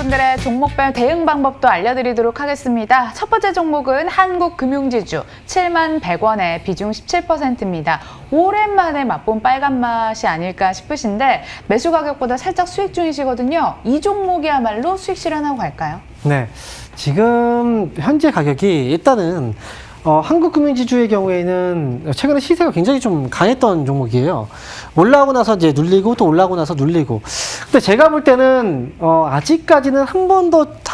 여러분들의 종목별 대응 방법도 알려드리도록 하겠습니다. 첫 번째 종목은 한국금융지주 71,100원에 비중 17%입니다. 오랜만에 맛본 빨간 맛이 아닐까 싶으신데 매수 가격보다 살짝 수익 중이시거든요. 이 종목이야말로 수익 실현하고 갈까요? 네, 지금 현재 가격이 일단은 한국금융지주의 경우에는 최근에 시세가 굉장히 좀 강했던 종목이에요. 올라오고 나서 이제 눌리고 또 올라오고 나서 눌리고. 근데 제가 볼 때는 아직까지는 한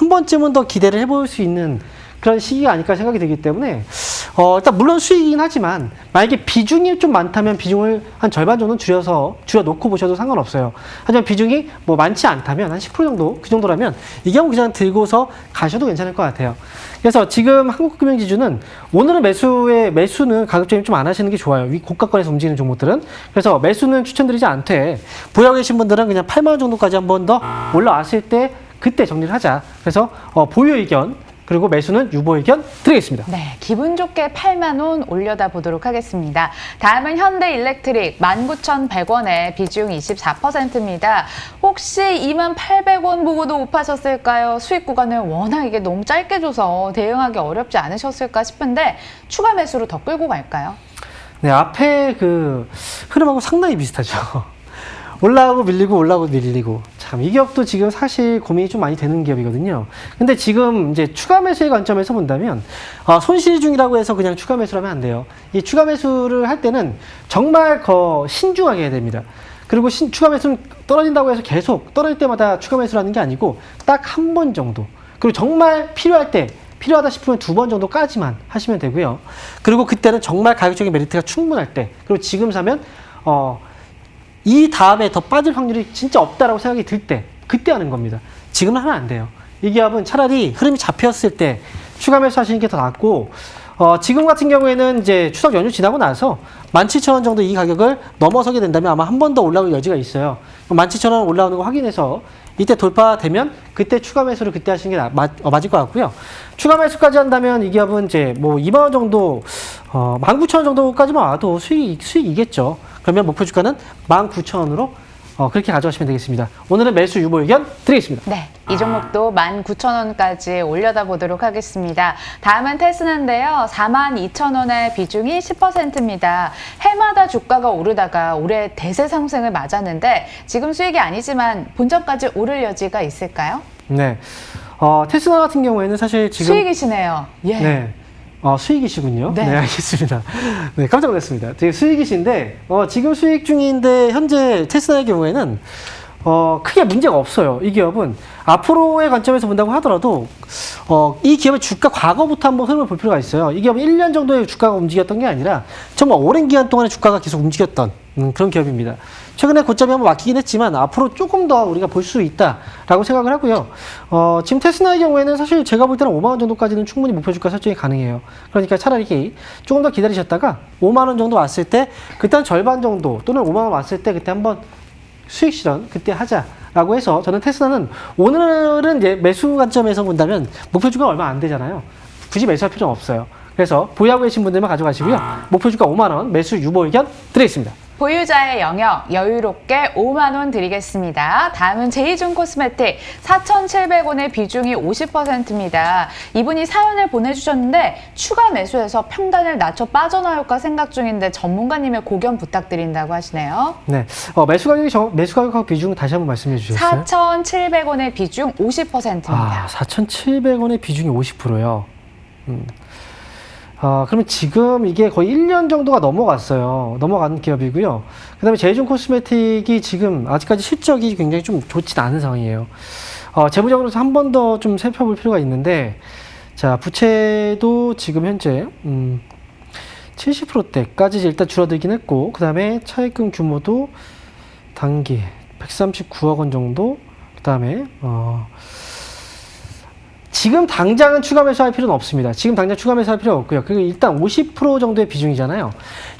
번쯤은 더 기대를 해볼 수 있는 그런 시기가 아닐까 생각이 들기 때문에 일단 물론 수익이긴 하지만 만약에 비중이 좀 많다면 비중을 한 절반 정도는 줄여놓고 보셔도 상관없어요. 하지만 비중이 뭐 많지 않다면 한 10% 정도 그 정도라면 이 경우 그냥 들고서 가셔도 괜찮을 것 같아요. 그래서 지금 한국금융지주는 오늘은 매수는 가급적이면 좀 안 하시는 게 좋아요. 위 고가권에서 움직이는 종목들은. 그래서 매수는 추천드리지 않되 보유하고 계신 분들은 그냥 8만 원 정도까지 한 번 더 올라왔을 때 그때 정리를 하자. 그래서 보유 의견 그리고 매수는 유보 의견 드리겠습니다. 네, 기분 좋게 8만 원 올려다 보도록 하겠습니다. 다음은 현대일렉트릭 19,100원에 비중 24%입니다. 혹시 28,000원 보고도 못 파셨을까요? 수익 구간을 워낙 이게 너무 짧게 줘서 대응하기 어렵지 않으셨을까 싶은데 추가 매수로 더 끌고 갈까요? 네, 앞에 그 흐름하고 상당히 비슷하죠. 올라오고 밀리고 올라오고 밀리고 참 이 기업도 지금 사실 고민이 좀 많이 되는 기업이거든요. 근데 지금 이제 추가 매수의 관점에서 본다면 손실 중이라고 해서 그냥 추가 매수를 하면 안 돼요. 이 추가 매수를 할 때는 정말 신중하게 해야 됩니다. 그리고 추가 매수는 떨어진다고 해서 계속 떨어질 때마다 추가 매수를 하는 게 아니고 딱 한 번 정도, 그리고 정말 필요하다 싶으면 2번 정도까지만 하시면 되고요. 그리고 그때는 정말 가격적인 메리트가 충분할 때, 그리고 지금 사면 이 다음에 더 빠질 확률이 진짜 없다라고 생각이 들 때, 그때 하는 겁니다. 지금은 하면 안 돼요. 이 기업은 차라리 흐름이 잡혔을 때 추가 매수 하시는 게 더 낫고, 지금 같은 경우에는 이제 추석 연휴 지나고 나서 17,000원 정도 이 가격을 넘어서게 된다면 아마 한 번 더 올라올 여지가 있어요. 17,000원 올라오는 거 확인해서 이때 돌파되면 그때 추가 매수를 그때 하시는 게 맞을 것 같고요. 추가 매수까지 한다면 이 기업은 이제 뭐 2만 원 정도, 19,000원 정도까지만 와도 수익이겠죠. 그러면 목표 주가는 19,000원으로 그렇게 가져가시면 되겠습니다. 오늘은 매수 유보 의견 드리겠습니다. 네, 이 종목도 19,000원까지 올려다 보도록 하겠습니다. 다음은 테스나인데요. 42,000원의 비중이 10%입니다. 해마다 주가가 오르다가 올해 대세 상승을 맞았는데 지금 수익이 아니지만 본전까지 오를 여지가 있을까요? 네, 테스나 같은 경우에는 사실 지금 수익이시네요. 예. 네. 수익이시군요. 네. 네, 알겠습니다. 네, 깜짝 놀랐습니다. 되게 수익이신데, 지금 수익 중인데, 현재 테스라의 경우에는, 크게 문제가 없어요. 이 기업은 앞으로의 관점에서 본다고 하더라도, 이 기업의 주가 과거부터 한번 흐름을 볼 필요가 있어요. 이 기업은 1년 정도의 주가가 움직였던 게 아니라, 정말 오랜 기간 동안의 주가가 계속 움직였던 그런 기업입니다. 최근에 고점이 한번 막히긴 했지만 앞으로 조금 더 우리가 볼 수 있다라고 생각을 하고요. 지금 테스나의 경우에는 사실 제가 볼 때는 5만 원 정도까지는 충분히 목표 주가 설정이 가능해요. 그러니까 차라리 조금 더 기다리셨다가 5만 원 정도 왔을 때 그때 절반 정도 또는 5만 원 왔을 때 그때 한번 수익 실현 그때 하자라고 해서 저는 테스나는 오늘은 이제 매수 관점에서 본다면 목표 주가 얼마 안 되잖아요. 굳이 매수할 필요는 없어요. 그래서 보유하고 계신 분들만 가져가시고요. 목표 주가 5만 원 매수 유보 의견 드리겠습니다. 보유자의 영역 여유롭게 5만 원 드리겠습니다. 다음은 제이준 코스메틱 4,700원의 비중이 50%입니다. 이분이 사연을 보내주셨는데 추가 매수해서 평단을 낮춰 빠져나올까 생각 중인데 전문가님의 고견 부탁드린다고 하시네요. 네, 매수 가격하고 비중 다시 한번 말씀해 주셨어요. 4,700원의 비중 50%입니다. 4,700원의 비중이 50%요. 그러면 지금 이게 거의 1년 정도가 넘어간 기업이고요. 그 다음에 제이준 코스메틱이 지금 아직까지 실적이 굉장히 좀 좋진 않은 상황이에요. 재무적으로서 한 번 더 좀 살펴볼 필요가 있는데, 자, 부채도 지금 현재, 70%대까지 일단 줄어들긴 했고, 그 다음에 차입금 규모도 단기 139억 원 정도, 그 다음에, 지금 당장은 추가 매수할 필요는 없습니다. 지금 당장 추가 매수할 필요 없고요. 그리고 일단 50% 정도의 비중이잖아요.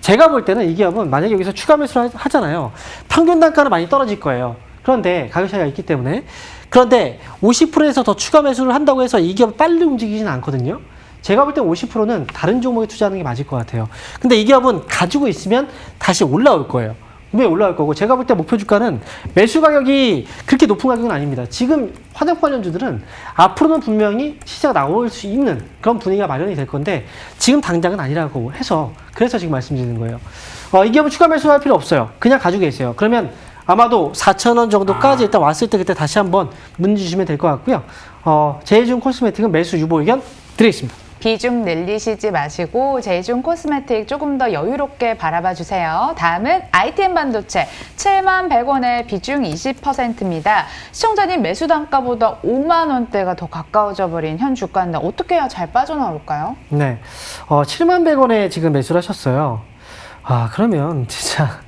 제가 볼 때는 이 기업은 만약에 여기서 추가 매수를 하잖아요. 평균 단가는 많이 떨어질 거예요. 그런데 가격 차이가 있기 때문에. 그런데 50%에서 더 추가 매수를 한다고 해서 이 기업이 빨리 움직이지는 않거든요. 제가 볼 때 50%는 다른 종목에 투자하는 게 맞을 것 같아요. 근데 이 기업은 가지고 있으면 다시 올라올 거예요. 분명히 올라갈 거고, 제가 볼 때 목표 주가는 매수 가격이 그렇게 높은 가격은 아닙니다. 지금 화장품 관련주들은 앞으로는 분명히 시세가 나올 수 있는 그런 분위기가 마련이 될 건데, 지금 당장은 아니라고 해서, 그래서 지금 말씀드리는 거예요. 이 기업은 추가 매수할 필요 없어요. 그냥 가지고 계세요. 그러면 아마도 4,000원 정도까지 일단 왔을 때 그때 다시 한번 문의 주시면 될 것 같고요. 제이준 코스메틱은 매수 유보 의견 드리겠습니다. 비중 늘리시지 마시고 제이준 코스메틱 조금 더 여유롭게 바라봐 주세요. 다음은 ITM 반도체 71,100원에 비중 20%입니다. 시청자님 매수 단가보다 5만 원대가 더 가까워져 버린 현 주가인데 어떻게 해야 잘 빠져나올까요? 네, 71,100원에 지금 매수를 하셨어요. 그러면 진짜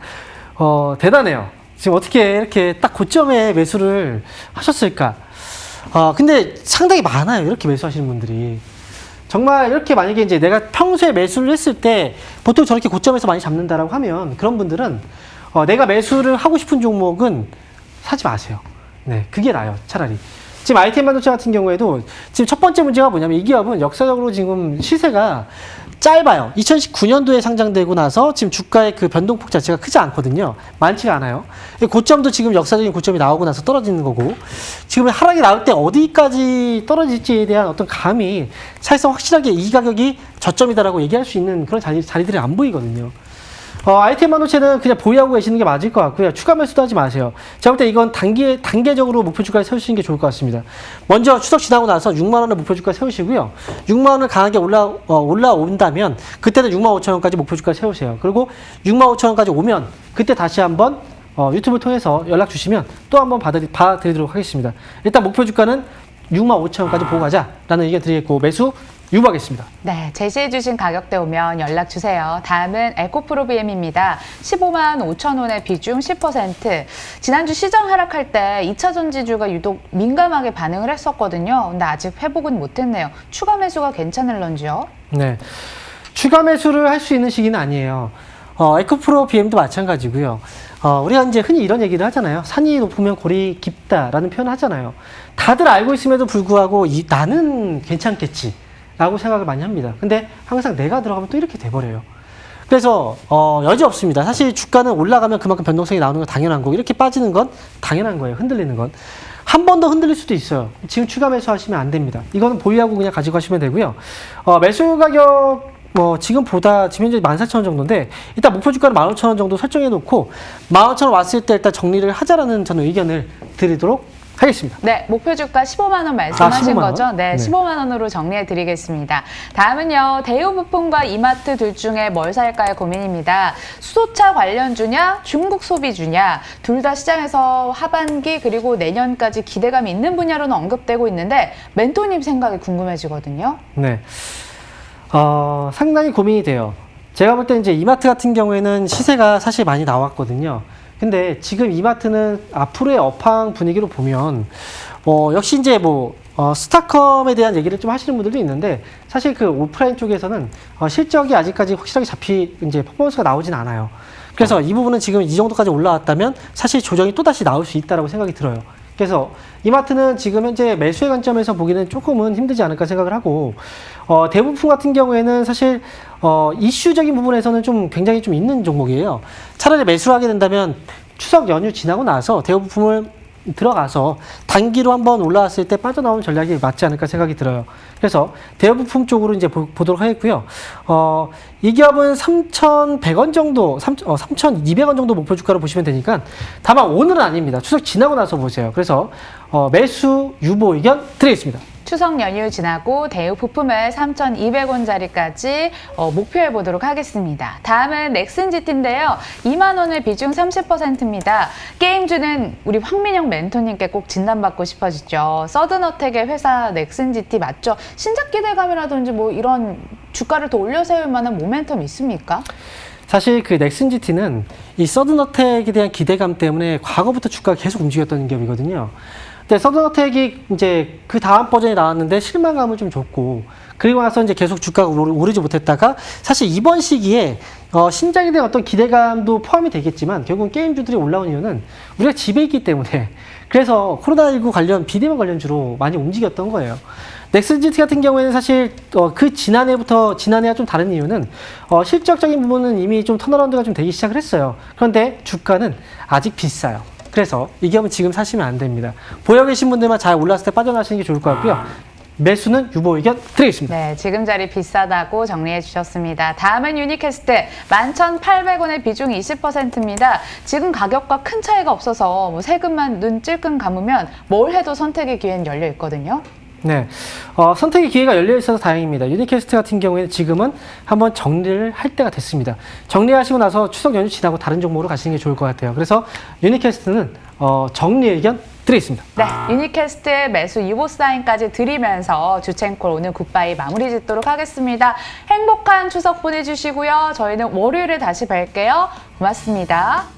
대단해요. 지금 어떻게 이렇게 딱 고점에 매수를 하셨을까? 근데 상당히 많아요. 이렇게 매수하시는 분들이. 정말 이렇게 만약에 이제 내가 평소에 매수를 했을 때 보통 저렇게 고점에서 많이 잡는다라고 하면 그런 분들은 내가 매수를 하고 싶은 종목은 사지 마세요. 네, 그게 나아요. 차라리. 지금 ITM 반도체 같은 경우에도 지금 첫 번째 문제가 뭐냐면 이 기업은 역사적으로 지금 시세가 짧아요. 2019년도에 상장되고 나서 지금 주가의 그 변동폭 자체가 크지 않거든요. 많지가 않아요. 고점도 지금 역사적인 고점이 나오고 나서 떨어지는 거고, 지금 하락이 나올 때 어디까지 떨어질지에 대한 어떤 감이 사실상 확실하게 이 가격이 저점이다라고 얘기할 수 있는 그런 자리들이 안 보이거든요. ITM 반도체는 그냥 보유하고 계시는 게 맞을 것 같고요. 추가 매수도 하지 마세요. 제가 볼 때 이건 단계적으로 목표 주가를 세우시는 게 좋을 것 같습니다. 먼저 추석 지나고 나서 6만 원을 목표 주가 세우시고요. 6만 원을 강하게 올라온다면 그때는 6만 5천 원까지 목표 주가 세우세요. 그리고 6만 5천 원까지 오면 그때 다시 한번 유튜브를 통해서 연락 주시면 또 한번 봐드리도록 하겠습니다. 일단 목표 주가는 6만 5천 원까지 보고 가자라는 의견 드리겠고, 매수 유보하겠습니다. 네, 제시해 주신 가격대 오면 연락 주세요. 다음은 에코프로비엠입니다. 15만 5천 원의 비중 10%. 지난주 시장 하락할 때 2차 전지주가 유독 민감하게 반응을 했었거든요. 근데 아직 회복은 못했네요. 추가 매수가 괜찮을런지요? 네, 추가 매수를 할 수 있는 시기는 아니에요. 에코프로비엠도 마찬가지고요. 우리가 이제 흔히 이런 얘기를 하잖아요. 산이 높으면 골이 깊다라는 표현을 하잖아요. 다들 알고 있음에도 불구하고 나는 괜찮겠지 라고 생각을 많이 합니다. 근데 항상 내가 들어가면 또 이렇게 돼버려요. 그래서 여지 없습니다. 사실 주가는 올라가면 그만큼 변동성이 나오는 건 당연한 거고, 이렇게 빠지는 건 당연한 거예요. 흔들리는 건. 한 번 더 흔들릴 수도 있어요. 지금 추가 매수하시면 안 됩니다. 이거는 보유하고 그냥 가지고 가시면 되고요. 매수 가격 지금 현재 14,000원 정도인데, 일단 목표 주가는 15,000원 정도 설정해 놓고 15,000원 왔을 때 일단 정리를 하자라는 저는 의견을 드리도록 하겠습니다. 네, 목표 주가 15만 원 말씀하신 15만 원? 거죠? 네, 네. 15만 원으로 정리해 드리겠습니다. 다음은요, 대우부품과 이마트 둘 중에 뭘 살까요? 고민입니다. 수소차 관련주냐, 중국 소비주냐, 둘 다 시장에서 하반기 그리고 내년까지 기대감이 있는 분야로는 언급되고 있는데, 멘토님 생각이 궁금해지거든요. 네. 상당히 고민이 돼요. 제가 볼 때 이제 이마트 같은 경우에는 시세가 사실 많이 나왔거든요. 근데 지금 이마트는 앞으로의 업황 분위기로 보면, 역시 이제 스타컴에 대한 얘기를 좀 하시는 분들도 있는데, 사실 그 오프라인 쪽에서는 실적이 아직까지 확실하게 이제 퍼포먼스가 나오진 않아요. 그래서 이 부분은 지금 이 정도까지 올라왔다면 사실 조정이 또다시 나올 수 있다고 생각이 들어요. 그래서 이마트는 지금 현재 매수의 관점에서 보기는 조금은 힘들지 않을까 생각을 하고, 대부품 같은 경우에는 사실 이슈적인 부분에서는 좀 굉장히 좀 있는 종목이에요. 차라리 매수를 하게 된다면 추석 연휴 지나고 나서 대부품을 들어가서 단기로 한번 올라왔을 때 빠져나오는 전략이 맞지 않을까 생각이 들어요. 그래서 대부품 쪽으로 이제 보도록 하겠고요. 이 기업은 3,100원 정도, 3,200원 정도 목표 주가로 보시면 되니까, 다만 오늘은 아닙니다. 추석 지나고 나서 보세요. 그래서 매수 유보 의견 드리겠습니다. 추석 연휴 지나고 대우 부품을 3,200원짜리까지 목표해 보도록 하겠습니다. 다음은 넥슨GT인데요. 2만 원의 비중 30%입니다. 게임주는 우리 황민영 멘토님께 꼭 진단받고 싶어지죠. 서든어택의 회사 넥슨GT 맞죠? 신작 기대감이라든지 이런 주가를 더 올려 세울 만한 모멘텀이 있습니까? 사실 그 넥슨GT는 이 서든어택에 대한 기대감 때문에 과거부터 주가가 계속 움직였던 기업이거든요. 근데 서든어택이 이제 그 다음 버전이 나왔는데 실망감을 좀 줬고, 그리고 나서 이제 계속 주가가 오르지 못했다가 사실 이번 시기에 신작에 대한 어떤 기대감도 포함이 되겠지만 결국은 게임주들이 올라온 이유는 우리가 집에 있기 때문에 그래서 코로나19 관련 비대면 관련주로 많이 움직였던 거예요. 넥슨GT 같은 경우에는 사실 그 지난해와 좀 다른 이유는 실적적인 부분은 이미 좀 턴어라운드가 좀 되기 시작을 했어요. 그런데 주가는 아직 비싸요. 그래서 이 기업은 지금 사시면 안 됩니다. 보여 계신 분들만 잘 올랐을 때 빠져나시는 게 좋을 것 같고요. 매수는 유보 의견 드리겠습니다. 네, 지금 자리 비싸다고 정리해 주셨습니다. 다음은 유니캐스트 11,800원의 비중 20%입니다. 지금 가격과 큰 차이가 없어서 뭐 세금만 눈 찔끔 감으면 뭘 해도 선택의 기회는 열려 있거든요. 네, 선택의 기회가 열려 있어서 다행입니다. 유니캐스트 같은 경우에는 지금은 한번 정리를 할 때가 됐습니다. 정리하시고 나서 추석 연휴 지나고 다른 종목으로 가시는 게 좋을 것 같아요. 그래서 유니캐스트는 정리 의견 드리겠습니다. 네, 유니캐스트의 매수 유보 사인까지 드리면서 주첸콜 오늘 굿바이 마무리 짓도록 하겠습니다. 행복한 추석 보내주시고요. 저희는 월요일에 다시 뵐게요. 고맙습니다.